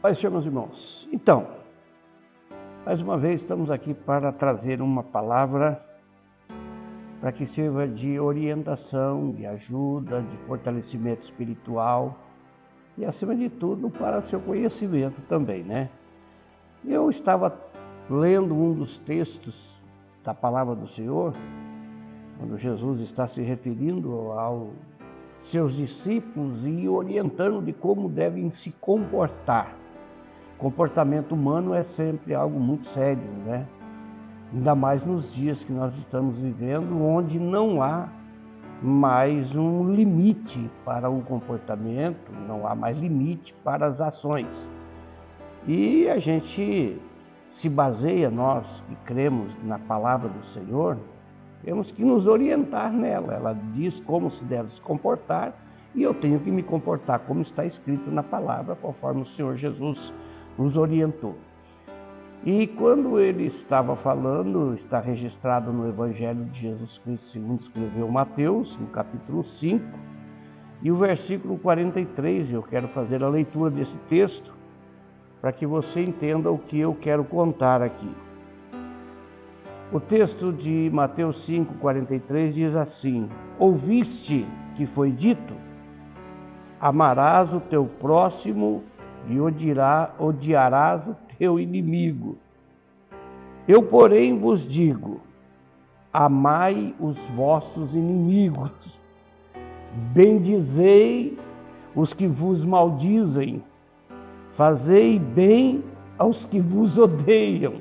Pai, Senhor, meus irmãos. Então, mais uma vez estamos aqui para trazer uma palavra para que sirva de orientação, de ajuda, de fortalecimento espiritual e, acima de tudo, para seu conhecimento também, né? Eu estava lendo um dos textos da palavra do Senhor, quando Jesus está se referindo aos seus discípulos e orientando de como devem se comportar. Comportamento humano é sempre algo muito sério, né? Ainda mais nos dias que nós estamos vivendo, onde não há mais um limite para o comportamento, não há mais limite para as ações. E a gente se baseia, nós que cremos na palavra do Senhor, temos que nos orientar nela. Ela diz como se deve se comportar e eu tenho que me comportar como está escrito na palavra, conforme o Senhor Jesus nos orientou. E quando ele estava falando, está registrado no Evangelho de Jesus Cristo, segundo escreveu Mateus, no capítulo 5, e o versículo 43, eu quero fazer a leitura desse texto, para que você entenda o que eu quero contar aqui. O texto de Mateus 5, 43 diz assim: Ouviste que foi dito, amarás o teu próximo e odiarás o teu inimigo. Eu, porém, vos digo, amai os vossos inimigos, bendizei os que vos maldizem, fazei bem aos que vos odeiam,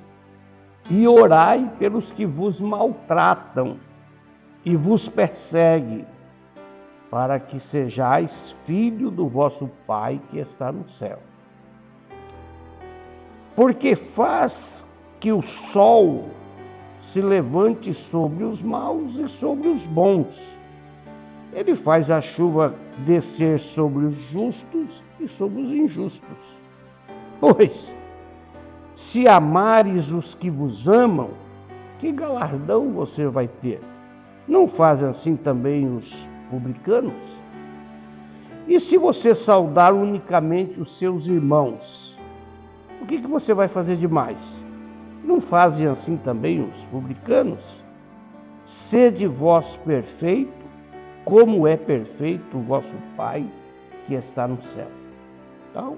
e orai pelos que vos maltratam e vos perseguem, para que sejais filho do vosso Pai que está no céu. Porque faz que o sol se levante sobre os maus e sobre os bons. Ele faz a chuva descer sobre os justos e sobre os injustos. Pois, se amares os que vos amam, que galardão você vai ter? Não fazem assim também os publicanos? E se você saudar unicamente os seus irmãos, o que você vai fazer demais? Não fazem assim também os publicanos? Sede vós perfeito, como é perfeito o vosso Pai que está no céu. Então,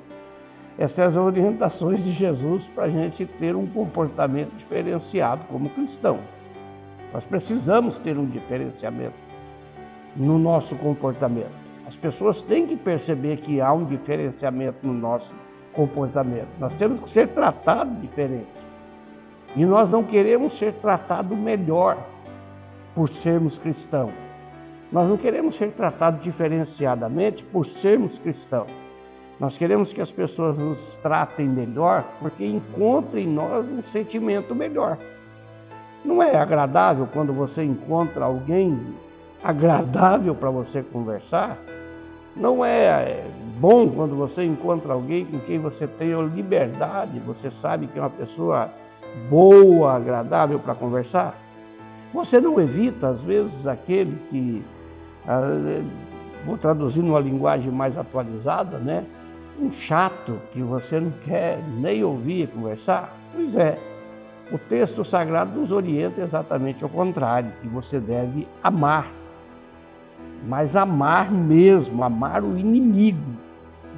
essas são as orientações de Jesus para a gente ter um comportamento diferenciado como cristão. Nós precisamos ter um diferenciamento no nosso comportamento. As pessoas têm que perceber que há um diferenciamento no nosso comportamento. Nós temos que ser tratados diferente. E nós não queremos ser tratados melhor por sermos cristãos. Nós não queremos ser tratados diferenciadamente por sermos cristãos. Nós queremos que as pessoas nos tratem melhor porque encontram em nós um sentimento melhor. Não é agradável quando você encontra alguém agradável para você conversar? Não é bom quando você encontra alguém com quem você tem liberdade, você sabe que é uma pessoa boa, agradável para conversar? Você não evita, às vezes, aquele que, vou traduzir numa linguagem mais atualizada, né? Um chato que você não quer nem ouvir conversar? Pois é, o texto sagrado nos orienta exatamente ao contrário, que você deve amar. Mas amar mesmo, amar o inimigo.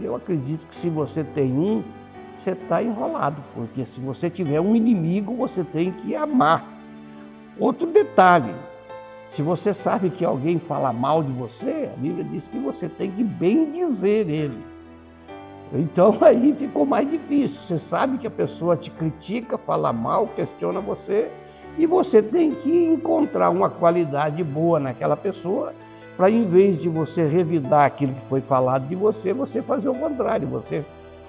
Eu acredito que se você tem um, você está enrolado, porque se você tiver um inimigo, você tem que amar. Outro detalhe, se você sabe que alguém fala mal de você, a Bíblia diz que você tem que bendizer ele. Então aí ficou mais difícil. Você sabe que a pessoa te critica, fala mal, questiona você, e você tem que encontrar uma qualidade boa naquela pessoa, para em vez de você revidar aquilo que foi falado de você, você fazer o contrário, você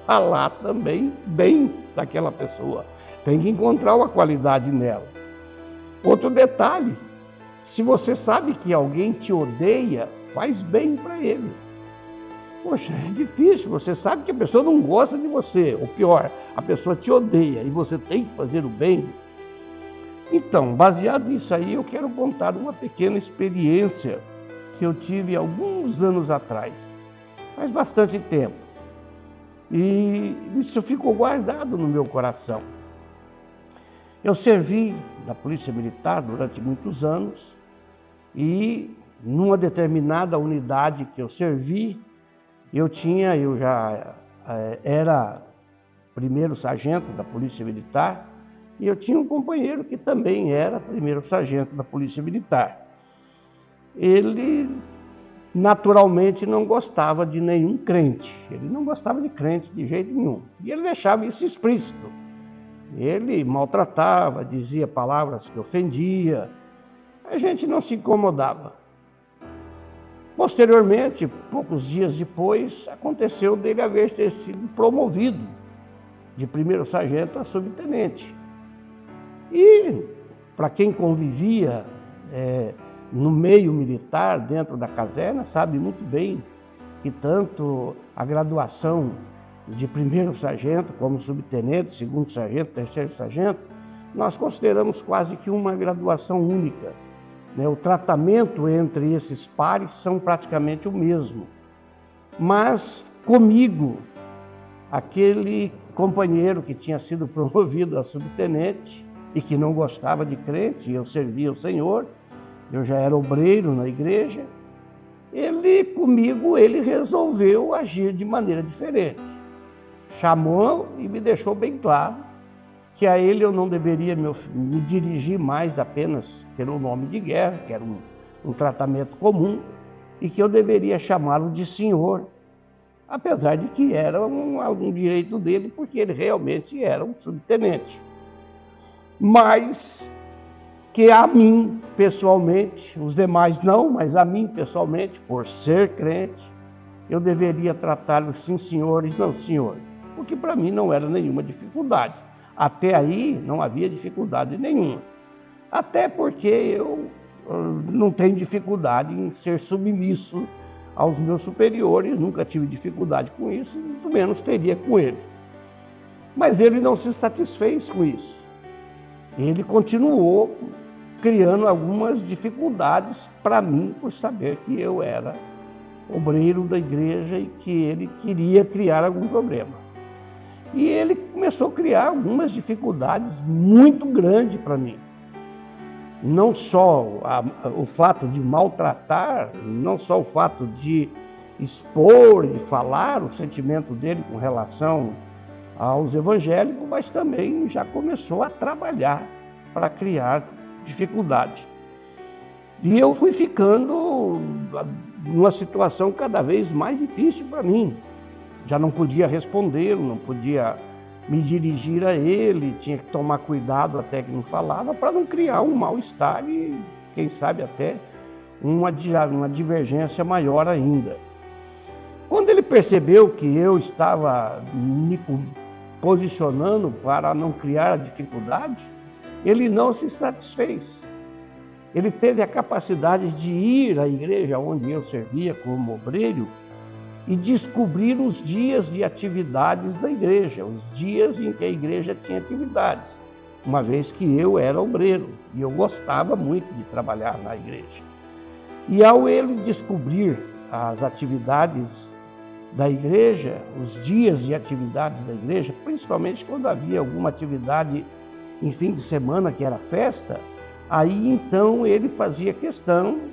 falar também bem daquela pessoa. Tem que encontrar uma qualidade nela. Outro detalhe, se você sabe que alguém te odeia, faz bem para ele. Poxa, é difícil, você sabe que a pessoa não gosta de você, ou pior, a pessoa te odeia e você tem que fazer o bem. Então, baseado nisso aí, eu quero contar uma pequena experiência que eu tive alguns anos atrás, faz bastante tempo. E isso ficou guardado no meu coração. Eu servi na Polícia Militar durante muitos anos e numa determinada unidade que eu servi, eu já era primeiro sargento da Polícia Militar e eu tinha um companheiro que também era primeiro sargento da Polícia Militar. Ele naturalmente não gostava de nenhum crente, ele não gostava de crente de jeito nenhum, e ele deixava isso explícito. Ele maltratava, dizia palavras que ofendia, a gente não se incomodava. Posteriormente, poucos dias depois, aconteceu dele haver ter sido promovido de primeiro sargento a subtenente. E, para quem convivia no meio militar, dentro da caserna, sabe muito bem que tanto a graduação de primeiro sargento, como subtenente, segundo sargento, terceiro sargento, nós consideramos quase que uma graduação única. O tratamento entre esses pares são praticamente o mesmo. Mas comigo, aquele companheiro que tinha sido promovido a subtenente e que não gostava de crente, eu servia o Senhor, eu já era obreiro na igreja, comigo ele resolveu agir de maneira diferente. Chamou e me deixou bem claro que a ele eu não deveria me dirigir mais apenas pelo nome de guerra, que era um tratamento comum, e que eu deveria chamá-lo de senhor, apesar de que era algum direito dele, porque ele realmente era um subtenente. Mas que a mim, pessoalmente, os demais não, mas a mim, pessoalmente, por ser crente, eu deveria tratá-lo sim, senhor, e não, senhor, porque para mim não era nenhuma dificuldade. Até aí não havia dificuldade nenhuma. Até porque eu não tenho dificuldade em ser submisso aos meus superiores, nunca tive dificuldade com isso, muito menos teria com ele. Mas ele não se satisfez com isso. Ele continuou criando algumas dificuldades para mim, por saber que eu era obreiro da igreja e que ele queria criar algum problema. E ele começou a criar algumas dificuldades muito grandes para mim. Não só o fato de maltratar, não só o fato de expor e falar o sentimento dele com relação aos evangélicos, mas também já começou a trabalhar para criar dificuldade. E eu fui ficando numa situação cada vez mais difícil para mim. Já não podia respondê-lo, não podia me dirigir a ele, tinha que tomar cuidado até que não falava, para não criar um mal-estar e, quem sabe, até uma divergência maior ainda. Quando ele percebeu que eu estava me posicionando para não criar dificuldade, ele não se satisfez. Ele teve a capacidade de ir à igreja onde eu servia como obreiro e descobrir os dias de atividades da igreja, os dias em que a igreja tinha atividades, uma vez que eu era obreiro e eu gostava muito de trabalhar na igreja. E ao ele descobrir as atividades da igreja, os dias de atividades da igreja, principalmente quando havia alguma atividade em fim de semana, que era festa, aí então ele fazia questão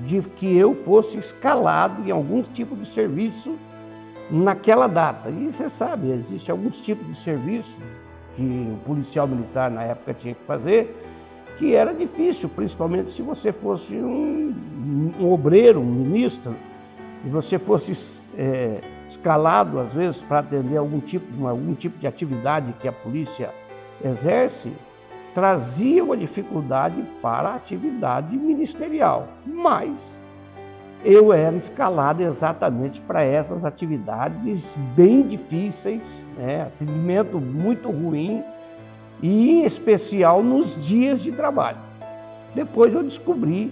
de que eu fosse escalado em algum tipo de serviço naquela data. E você sabe, existem alguns tipos de serviço que o policial militar na época tinha que fazer, que era difícil, principalmente se você fosse um obreiro, um ministro, e você fosse escalado, às vezes, para atender algum tipo de atividade que a polícia exerce, trazia uma dificuldade para a atividade ministerial. Mas eu era escalado exatamente para essas atividades bem difíceis, atendimento muito ruim, e em especial nos dias de trabalho. Depois eu descobri,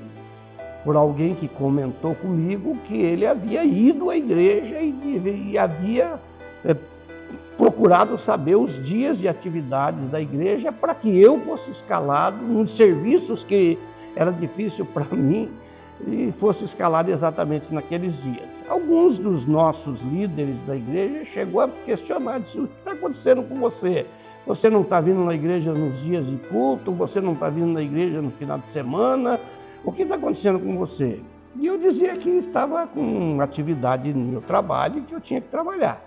por alguém que comentou comigo, que ele havia ido à igreja e havia procurado saber os dias de atividades da igreja para que eu fosse escalado nos serviços que era difícil para mim e fosse escalado exatamente naqueles dias. Alguns dos nossos líderes da igreja chegou a questionar, disse: o que está acontecendo com você? Você não está vindo na igreja nos dias de culto, você não está vindo na igreja no final de semana, o que está acontecendo com você? E eu dizia que estava com atividade no meu trabalho e que eu tinha que trabalhar.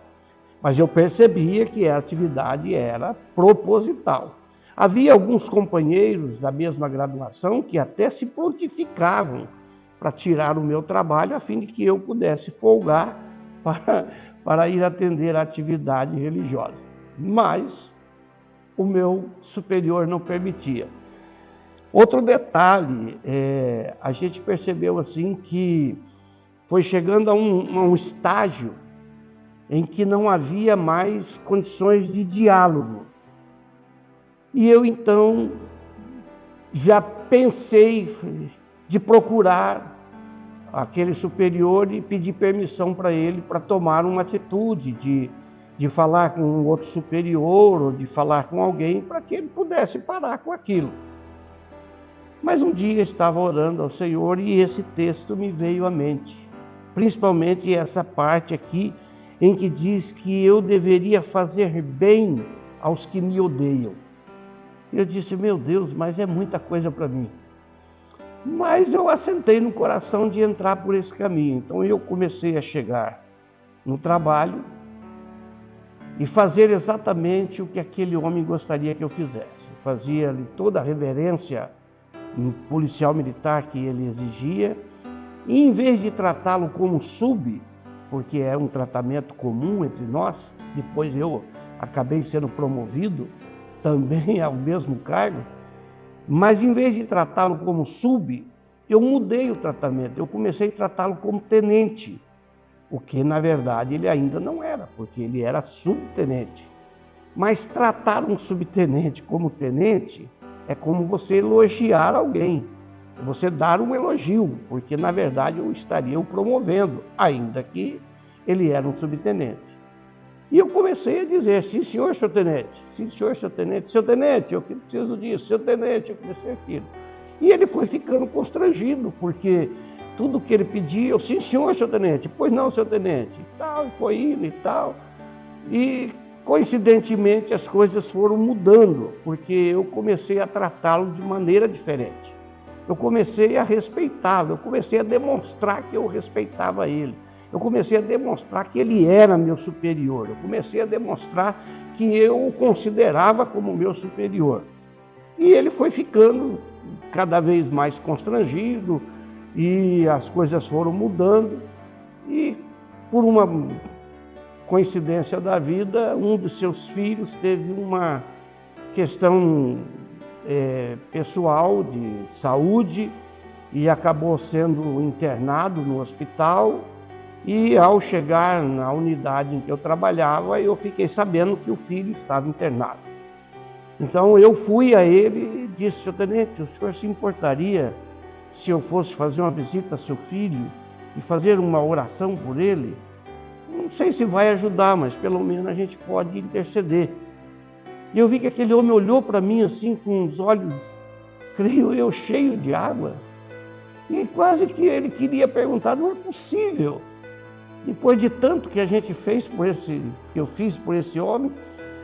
Mas eu percebia que a atividade era proposital. Havia alguns companheiros da mesma graduação que até se prontificavam para tirar o meu trabalho a fim de que eu pudesse folgar para ir atender a atividade religiosa. Mas o meu superior não permitia. Outro detalhe, a gente percebeu assim que foi chegando a um estágio em que não havia mais condições de diálogo. E eu então já pensei de procurar aquele superior e pedir permissão para ele para tomar uma atitude de falar com um outro superior ou de falar com alguém para que ele pudesse parar com aquilo. Mas um dia eu estava orando ao Senhor e esse texto me veio à mente, principalmente essa parte aqui em que diz que eu deveria fazer bem aos que me odeiam. Eu disse, meu Deus, mas é muita coisa para mim. Mas eu assentei no coração de entrar por esse caminho. Então eu comecei a chegar no trabalho e fazer exatamente o que aquele homem gostaria que eu fizesse. Fazia-lhe toda a reverência policial militar que ele exigia, e em vez de tratá-lo como sub, porque é um tratamento comum entre nós, depois eu acabei sendo promovido também ao mesmo cargo, mas em vez de tratá-lo como sub, eu mudei o tratamento, eu comecei a tratá-lo como tenente, o que na verdade ele ainda não era, porque ele era subtenente. Mas tratar um subtenente como tenente é como você elogiar alguém, você dar um elogio, porque na verdade eu estaria o promovendo, ainda que ele era um subtenente. E eu comecei a dizer, sim senhor, seu tenente, sim senhor, seu tenente, eu preciso disso, seu tenente, eu comecei aquilo. E ele foi ficando constrangido, porque tudo que ele pedia, eu, sim senhor, seu tenente, pois não, seu tenente, e tal, e foi indo e tal. E coincidentemente as coisas foram mudando, porque eu comecei a tratá-lo de maneira diferente. Eu comecei a respeitá-lo, eu comecei a demonstrar que eu respeitava ele. Eu comecei a demonstrar que ele era meu superior. Eu comecei a demonstrar que eu o considerava como meu superior. E ele foi ficando cada vez mais constrangido e as coisas foram mudando. E por uma coincidência da vida, um dos seus filhos teve uma questão pessoal de saúde e acabou sendo internado no hospital. E ao chegar na unidade em que eu trabalhava, eu fiquei sabendo que o filho estava internado. Então eu fui a ele e disse, seu tenente, o senhor se importaria se eu fosse fazer uma visita a seu filho e fazer uma oração por ele? Não sei se vai ajudar, mas pelo menos a gente pode interceder. E eu vi que aquele homem olhou para mim assim com os olhos, creio eu, cheios de água. E quase que ele queria perguntar, não é possível. Depois de tanto que a gente fez que eu fiz por esse homem,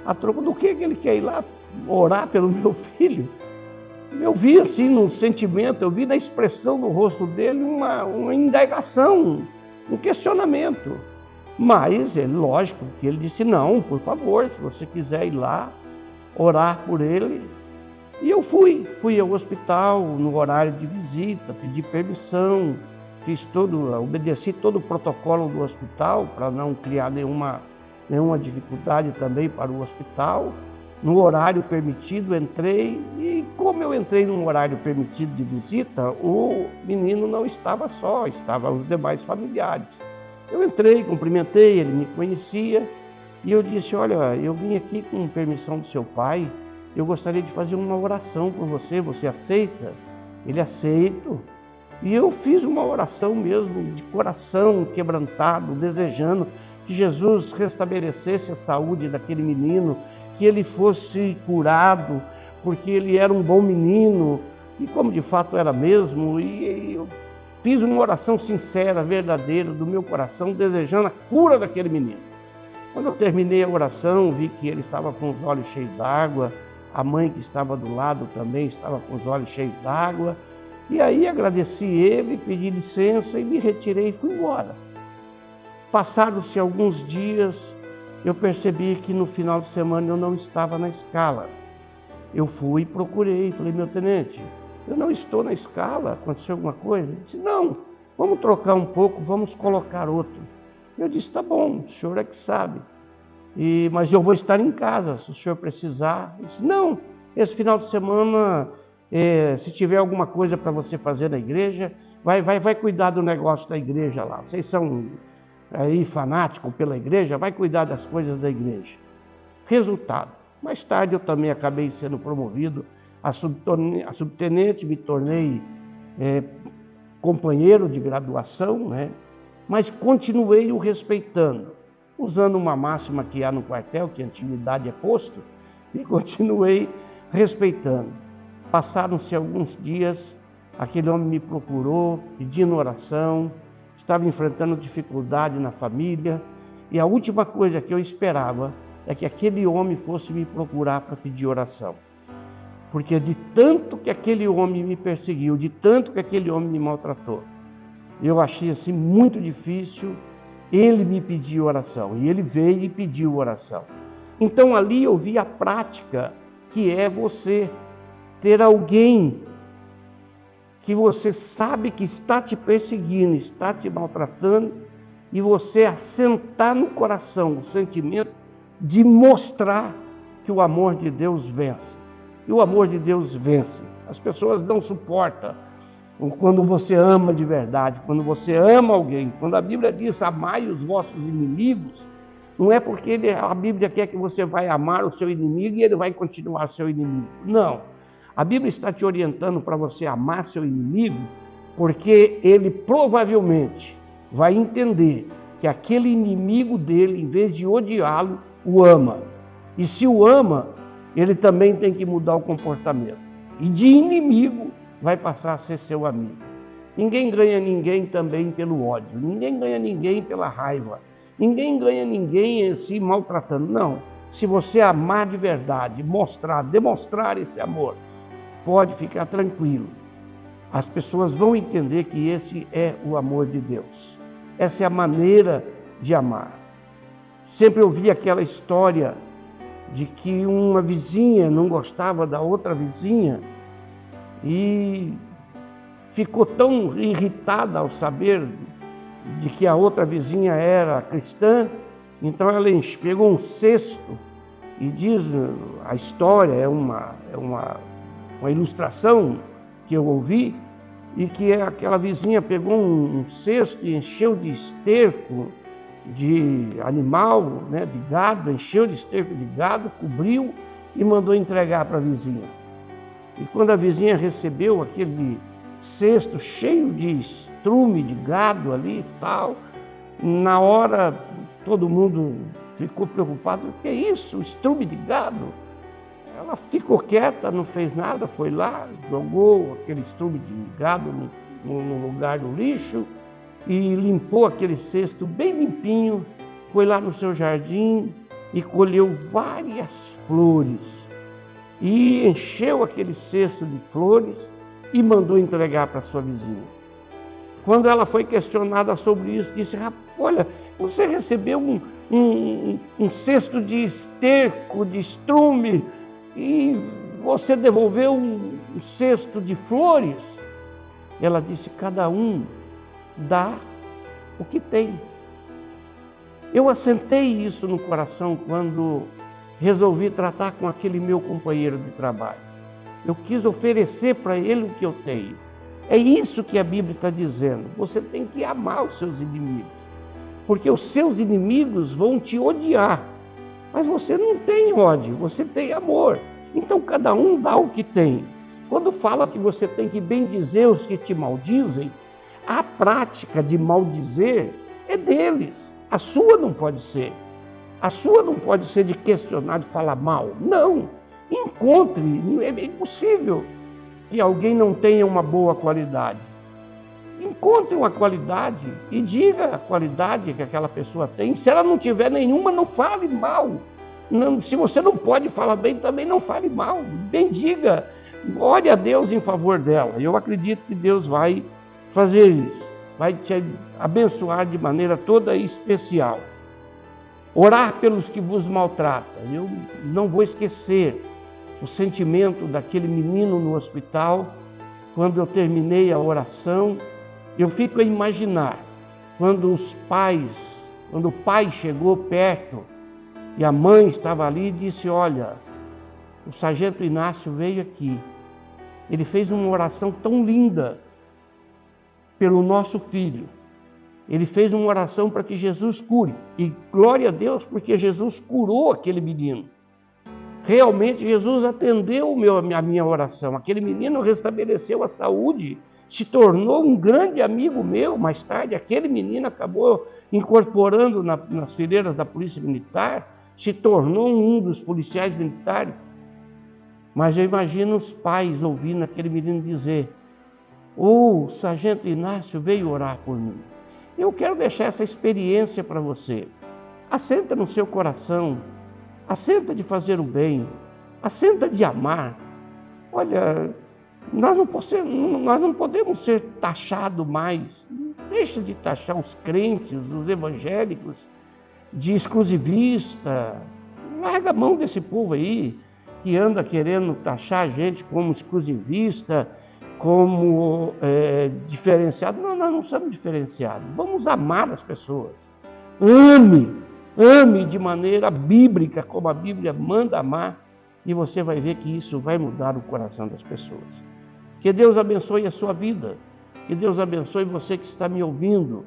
a troco do que ele quer ir lá orar pelo meu filho? Eu vi assim no sentimento, eu vi na expressão do rosto dele uma indagação, um questionamento. Mas, lógico, que ele disse, não, por favor, se você quiser ir lá, orar por ele. E eu fui ao hospital no horário de visita, pedi permissão, obedeci todo o protocolo do hospital para não criar nenhuma dificuldade também para o hospital. No horário permitido, entrei e como eu entrei num horário permitido de visita, o menino não estava só, estavam os demais familiares. Eu entrei, cumprimentei, ele me conhecia e eu disse, olha, eu vim aqui com permissão do seu pai, eu gostaria de fazer uma oração por você, você aceita? Ele, aceito. E eu fiz uma oração mesmo, de coração quebrantado, desejando que Jesus restabelecesse a saúde daquele menino, que ele fosse curado, porque ele era um bom menino, e como de fato era mesmo, e eu fiz uma oração sincera, verdadeira, do meu coração, desejando a cura daquele menino. Quando eu terminei a oração, vi que ele estava com os olhos cheios d'água, a mãe que estava do lado também estava com os olhos cheios d'água. E aí agradeci ele, pedi licença e me retirei e fui embora. Passados-se alguns dias, eu percebi que no final de semana eu não estava na escala. Eu fui e procurei, falei, meu tenente, eu não estou na escala, aconteceu alguma coisa? Ele disse, não, vamos trocar um pouco, vamos colocar outro. Eu disse, tá bom, o senhor é que sabe, mas eu vou estar em casa, se o senhor precisar. Ele disse, não, esse final de semana, se tiver alguma coisa para você fazer na igreja, vai cuidar do negócio da igreja lá. Vocês são aí fanáticos pela igreja, vai cuidar das coisas da igreja. Resultado, mais tarde eu também acabei sendo promovido a subtenente, me tornei companheiro de graduação, né? Mas continuei o respeitando, usando uma máxima que há no quartel, que a antiguidade é posto, e continuei respeitando. Passaram-se alguns dias, aquele homem me procurou, pedindo oração, estava enfrentando dificuldade na família, e a última coisa que eu esperava é que aquele homem fosse me procurar para pedir oração. Porque de tanto que aquele homem me perseguiu, de tanto que aquele homem me maltratou, eu achei assim muito difícil ele me pedir oração. E ele veio e pediu oração. Então ali eu vi a prática que é você ter alguém que você sabe que está te perseguindo, está te maltratando, e você assentar no coração o sentimento de mostrar que o amor de Deus vence. E o amor de Deus vence. As pessoas não suportam quando você ama de verdade, quando você ama alguém. Quando a Bíblia diz, amai os vossos inimigos, não é porque a Bíblia quer que você vai amar o seu inimigo e ele vai continuar seu inimigo. Não. A Bíblia está te orientando para você amar seu inimigo, porque ele provavelmente vai entender que aquele inimigo dele, em vez de odiá-lo, o ama. E se o ama, ele também tem que mudar o comportamento. E de inimigo vai passar a ser seu amigo. Ninguém ganha ninguém também pelo ódio. Ninguém ganha ninguém pela raiva. Ninguém ganha ninguém se maltratando. Não. Se você amar de verdade, demonstrar esse amor, pode ficar tranquilo. As pessoas vão entender que esse é o amor de Deus. Essa é a maneira de amar. Sempre ouvi aquela história de que uma vizinha não gostava da outra vizinha e ficou tão irritada ao saber de que a outra vizinha era cristã, então ela pegou um cesto e diz, a história é uma ilustração que eu ouvi, e que aquela vizinha pegou um cesto e encheu de esterco de animal, né, de gado, encheu de esterco de gado, cobriu e mandou entregar para a vizinha. E quando a vizinha recebeu aquele cesto cheio de estrume de gado ali e tal, na hora todo mundo ficou preocupado. O que é isso? Estrume de gado? Ela ficou quieta, não fez nada, foi lá, jogou aquele estrume de gado no lugar do lixo e limpou aquele cesto bem limpinho, foi lá no seu jardim e colheu várias flores. E encheu aquele cesto de flores e mandou entregar para sua vizinha. Quando ela foi questionada sobre isso, disse, olha, você recebeu um cesto de esterco, de estrume, e você devolveu um cesto de flores? Ela disse, cada um dá o que tem. Eu assentei isso no coração quando resolvi tratar com aquele meu companheiro de trabalho. Eu quis oferecer para ele o que eu tenho. É isso que a Bíblia está dizendo. Você tem que amar os seus inimigos, porque os seus inimigos vão te odiar. Mas você não tem ódio, você tem amor. Então cada um dá o que tem. Quando fala que você tem que bendizer os que te maldizem, a prática de maldizer é deles. A sua não pode ser. A sua não pode ser de questionar, de falar mal. Não. Encontre. É impossível que alguém não tenha uma boa qualidade. Encontre uma qualidade e diga a qualidade que aquela pessoa tem. Se ela não tiver nenhuma, não fale mal. Não, se você não pode falar bem, também não fale mal. Bendiga, ore a Deus em favor dela. Eu acredito que Deus vai fazer isso, vai te abençoar de maneira toda especial. Orar pelos que vos maltratam. Eu não vou esquecer o sentimento daquele menino no hospital. Quando eu terminei a oração, eu fico a imaginar quando o pai chegou perto e a mãe estava ali e disse: olha, o sargento Inácio veio aqui, ele fez uma oração tão linda pelo nosso filho, ele fez uma oração para que Jesus cure, e glória a Deus porque Jesus curou aquele menino. Realmente Jesus atendeu a minha oração, aquele menino restabeleceu a saúde, se tornou um grande amigo meu. Mais tarde, aquele menino acabou incorporando nas fileiras da Polícia Militar, se tornou um dos policiais militares. Mas eu imagino os pais ouvindo aquele menino dizer: o sargento Inácio veio orar por mim. Eu quero deixar essa experiência para você. Assenta no seu coração, assenta de fazer o bem, assenta de amar. Olha, nós não podemos ser taxados mais. Deixa de taxar os crentes, os evangélicos, de exclusivista. Larga a mão desse povo aí, que anda querendo taxar a gente como exclusivista, como diferenciado. Não, nós não somos diferenciados. Vamos amar as pessoas. Ame de maneira bíblica, como a Bíblia manda amar, e você vai ver que isso vai mudar o coração das pessoas. Que Deus abençoe a sua vida, que Deus abençoe você que está me ouvindo,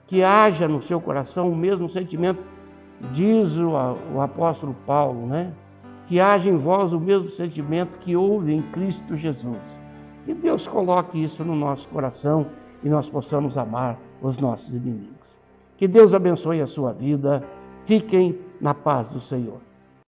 que haja no seu coração o mesmo sentimento, diz o apóstolo Paulo, né? Que haja em vós o mesmo sentimento que houve em Cristo Jesus. Que Deus coloque isso no nosso coração e nós possamos amar os nossos inimigos. Que Deus abençoe a sua vida. Fiquem na paz do Senhor.